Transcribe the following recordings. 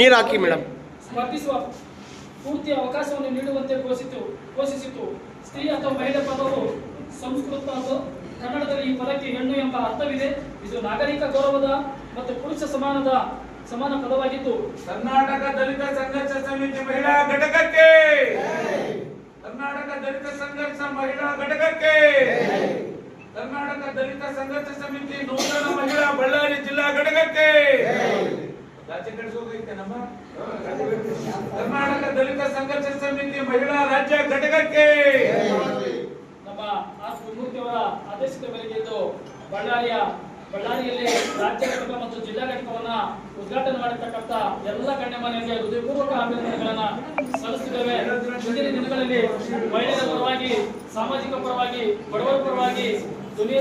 ನೀರು ಹಾಕಿ ಮೇಡಮ್. ಸ್ಪರ್ಧಿಸುವ ಪೂರ್ತಿ ಅವಕಾಶವನ್ನು ನೀಡುವಂತೆ ಘೋಷಿಸಿತು. ಸ್ತ್ರೀ ಅಥವಾ ಮಹಿಳೆ ಪದವು ಸಂಸ್ಕೃತ ಕನ್ನಡದಲ್ಲಿ ಈ ಪದಕ್ಕೆ ಹೆಣ್ಣು ಎಂಬ ಅರ್ಥವಿದೆ. ಇದು ನಾಗರಿಕ ಗೌರವದ ಮತ್ತು ಪುರುಷ ಸಮಾನ ಪದವಾಗಿದ್ದು ಕರ್ನಾಟಕ ದಲಿತ ಸಂಘರ್ಷ ಸಮಿತಿ ಮಹಿಳಾ ಘಟಕಕ್ಕೆ, ಕರ್ನಾಟಕ ದಲಿತ ಸಂಘರ್ಷ ಮಹಿಳಾ ಘಟಕಕ್ಕೆ, ಕರ್ನಾಟಕ ದಲಿತ ಸಂಘರ್ಷ ಸಮಿತಿ ನೂತನ ಮಹಿಳಾ ಬಳ್ಳಾರಿ ಜಿಲ್ಲಾ ಘಟಕಕ್ಕೆ, ಕರ್ನಾಟಕ ದಲಿತ ಸಂಘರ್ಷ ಸಮಿತಿ ಮಹಿಳಾ ರಾಜ್ಯ ಘಟಕಕ್ಕೆ ನಮ್ಮ ಆರ್ ಮೂರ್ತಿಯವರ ಆದೇಶದ ಮೇರೆಗೆ ಇದು ಬಳ್ಳಾರಿಯಲ್ಲಿ ರಾಜ್ಯ ಘಟಕ ಮತ್ತು ಜಿಲ್ಲಾ ಘಟಕವನ್ನ ಉದ್ಘಾಟನೆ ಮಾಡಿರ್ತಕ್ಕಂಥ ಎಲ್ಲ ಗಣ್ಯಮಾನ್ಯರಿಗೆ ಹೃದಯಪೂರ್ವಕ ಅಭಿನಂದನೆಗಳನ್ನ ಸಲ್ಲಿಸುತ್ತೇವೆ. ಮುಂದಿನ ದಿನಗಳಲ್ಲಿ ಮಹಿಳೆಯರ ಪರವಾಗಿ, ಸಾಮಾಜಿಕ ಪರವಾಗಿ, ಬಡವರ ಪರವಾಗಿ ಧ್ವನಿ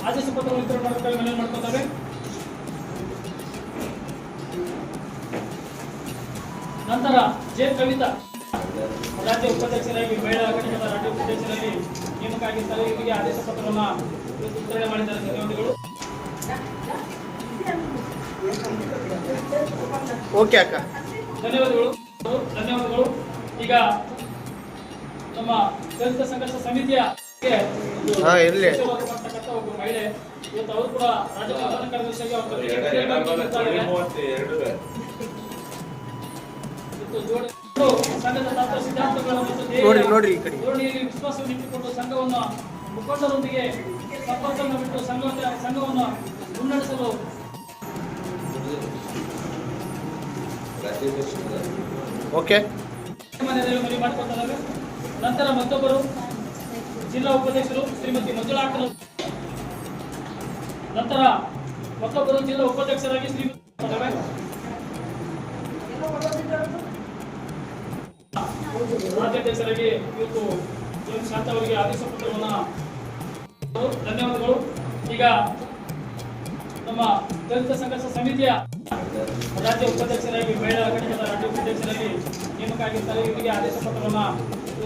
ಆದೇಶ ಪತ್ರ ವಿತರಣೆ ಮನವಿ ಮಾಡ್ಕೊತಾರೆ. ನಂತರ ಜೆ ಕವಿತಾ ರಾಜ್ಯ ಉಪಾಧ್ಯಕ್ಷರಾಗಿ, ಮಹಿಳಾ ಘಟಕದ ರಾಜ್ಯ ಉಪಾಧ್ಯಕ್ಷರಾಗಿ ನೇಮಕ ಆಗಿರ್ತಾರೆ. ಇವರಿಗೆ ಆದೇಶ ಪತ್ರವನ್ನು ವಿತರಣೆ ಮಾಡಿದ್ದಾರೆ. ಧನ್ಯವಾದಗಳು. ಓಕೆ ಅಕ್ಕ, ಧನ್ಯವಾದಗಳು. ಈಗ ನಮ್ಮ ದಲಿತ ಸಂಘರ್ಷ ಸಮಿತಿಯ ಇರಲಿ ಒಬ್ಬ ಮಹಿಳೆ ಇವತ್ತು ಅವರು ಕೂಡ ರಾಜ್ಯ ಪ್ರಧಾನ ಕಾರ್ಯದರ್ಶಿಯಾಗಿ ಸಂಘದ ತತ್ವ ಸಿದ್ಧಾಂತಗಳು ಮತ್ತು ನೋಡ್ರಿ ಈ ಕಡೆ ಧೋರಣೆಯಲ್ಲಿ ವಿಶ್ವಾಸವನ್ನು ಇಟ್ಟುಕೊಂಡು ಸಂಘವನ್ನು ಮುಖಂಡರೊಂದಿಗೆ ಸಂಪರ್ಕವನ್ನು ಬಿಟ್ಟು ಸಂಘವನ್ನು ಮುನ್ನಡೆಸಲು ಓಕೆ ಮನವಿ ಮಾಡಿಕೊಳ್ತಾರೆ. ನಂತರ ಮತ್ತೊಬ್ಬರು ಜಿಲ್ಲಾ ಉಪಾಧ್ಯಕ್ಷರು ಶ್ರೀಮತಿ ಮಂಜುಳಾ ಅಕ್ಕನವರು, ನಂತರ ಮತ್ತೊಬ್ಬರು ಜಿಲ್ಲಾ ಉಪಾಧ್ಯಕ್ಷರಾಗಿ ಶ್ರೀಮತಿ ರಾಜ್ಯಾಧ್ಯಕ್ಷರಾಗಿ ಇವತ್ತು ಶಾಂತ ಅವರಿಗೆ ಆದೇಶ ಪತ್ರವನ್ನು. ಧನ್ಯವಾದಗಳು. ಈಗ ನಮ್ಮ ದಲಿತ ಸಂಘರ್ಷ ಸಮಿತಿಯ ರಾಜ್ಯ ಉಪಾಧ್ಯಕ್ಷರಾಗಿ, ಮಹಿಳಾ ಘಟಕದ ರಾಜ್ಯ ಉಪಾಧ್ಯಕ್ಷರಾಗಿ ನೇಮಕ ಆಗಿರ್ತಾರೆ. ಇವರಿಗೆ ಆದೇಶ ಪತ್ರವನ್ನು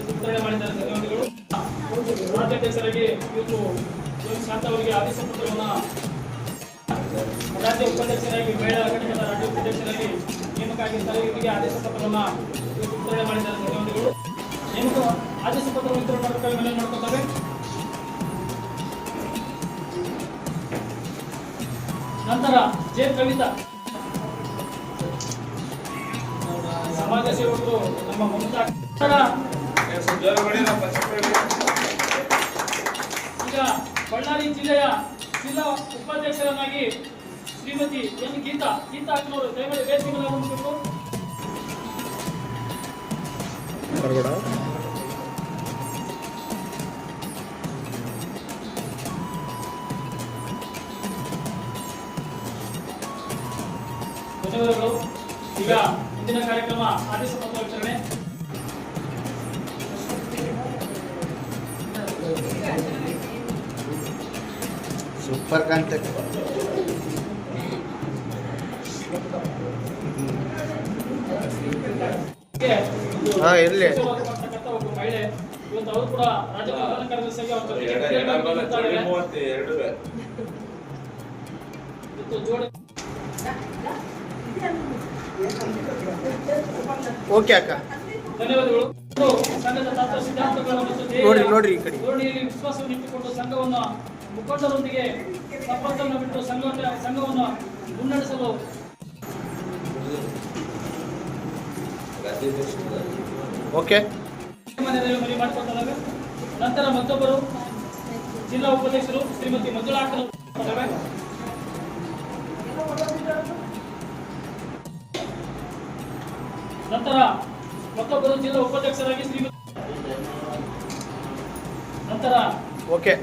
ವಿತರಣೆ ಮಾಡಿದ್ದಾರೆ. ಧನ್ಯವಾದಗಳು. ರಾಜ್ಯಾಧ್ಯಕ್ಷರಾಗಿ ಇವತ್ತು ಶಾಂತ ಅವರಿಗೆ ಆದೇಶ ಪತ್ರವನ್ನು, ರಾಜ್ಯ ಉಪಾಧ್ಯಕ್ಷರಾಗಿ, ಮಹಿಳಾ ಘಟಕದ ರಾಜ್ಯ ಉಪಾಧ್ಯಕ್ಷರಾಗಿ ನೇಮಕ ಆಗಿರ್ತಾರೆ. ಇವರಿಗೆ ಆದೇಶ ಪತ್ರವನ್ನು ವಿತರಣೆ ಮಾಡಿದ್ದಾರೆ. ಧನ್ಯವಾದಗಳು. ನೇಮಕ ಆದೇಶ ಪತ್ರ ವಿತರಣೆ ಮಾಡಬೇಕಾಗಿ ಮನವಿ ಮಾಡ್ಕೊತಾರೆ. ನಂತರ ಜೆ ಕವಿತಾ ಸಮಾಜ ಸೇವಕರು ನಮ್ಮ ಮಮತಾ. ಈಗ ಬಳ್ಳಾರಿ ಜಿಲ್ಲೆಯ ಜಿಲ್ಲಾ ಉಪಾಧ್ಯಕ್ಷರನ್ನಾಗಿ ಶ್ರೀಮತಿ ಎನ್ ಗೀತಾ ಅಕ್ಕನವರು ದಯಮಾಡಿ ವೇದಿಕೆ ಮೇಲೆ ಆಗಮಿಸಬೇಕು. ಧನ್ಯವಾದಗಳು. ಈಗ ಇಂದಿನ ಕಾರ್ಯಕ್ರಮ ಆದೇಶ ಪತ್ರ ವಿತರಣೆ. ಸೂಪರ್ ಕಾಂತ ಇರಲಿ ಒಬ್ಬ ಮಹಿಳೆ ಇವತ್ತು ಅವರು ಕೂಡ ರಾಜ್ಯ ಪ್ರಧಾನ ಕಾರ್ಯದರ್ಶಿಯಾಗಿ ಓಕೆ ಅಕ್ಕ, ಧನ್ಯವಾದಗಳು. ಸಂಘದ ತತ್ವ ಸಿದ್ಧಾಂತಗಳು ಮತ್ತು ನೋಡ್ರಿ ಈ ಕಡೆ ಧೋರಣೆಯಲ್ಲಿ ವಿಶ್ವಾಸವನ್ನು ಇಟ್ಟುಕೊಂಡು ಸಂಘವನ್ನು ಮುಖಂಡರೊಂದಿಗೆ ಸಂಪರ್ಕವನ್ನು ಬಿಟ್ಟು ಸಂಘವನ್ನು ಮುನ್ನಡೆಸಲು ಓಕೆ ಮನವಿ ಮಾಡಿಕೊಳ್ತಾರೆ. ನಂತರ ಮತ್ತೊಬ್ಬರು ಜಿಲ್ಲಾ ಉಪಾಧ್ಯಕ್ಷರು ಶ್ರೀಮತಿ ಮಂಜುಳಾ ಅಕ್ಕನವರು, ನಂತರ ಮತ್ತೊಬ್ಬರು ಜಿಲ್ಲಾ ಉಪಾಧ್ಯಕ್ಷರಾಗಿ ಶ್ರೀಮತಿ, ನಂತರ ಓಕೆ